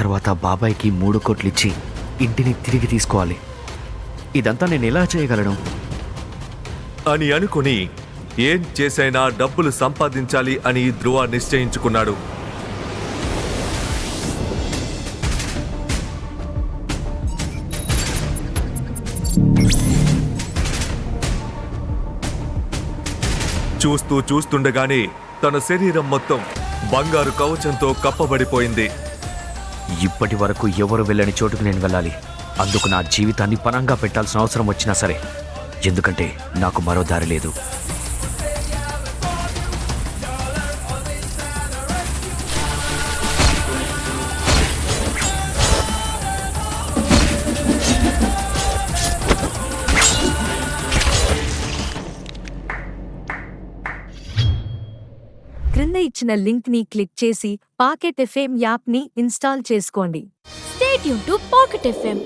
తర్వాత బాబాయ్కి 3 కోట్లిచ్చి ఇంటిని తిరిగి తీసుకోవాలి. ఇదంతా నేను ఎలా చేయగలను అని అనుకుని ఏం చేసైనా డబ్బులు సంపాదించాలి అని ధ్రువ నిశ్చయించుకున్నాడు. చూస్తుండగానే తన శరీరం మొత్తం బంగారు కవచంతో కప్పబడిపోయింది. ఇప్పటి వరకు ఎవరు వెళ్ళని చోటుకు నేను వెళ్ళాలి. అందుకు నా జీవితాన్ని పణంగా పెట్టాల్సిన అవసరం వచ్చినా సరే, ఎందుకంటే నాకు మరో దారి లేదు. క్రింద ఇచ్చిన లింక్ ని క్లిక్ చేసి పాకెట్ ఎఫ్ఎం యాప్ ని ఇన్స్టాల్ చేసుకోండి. Stay tuned to Pocket FM.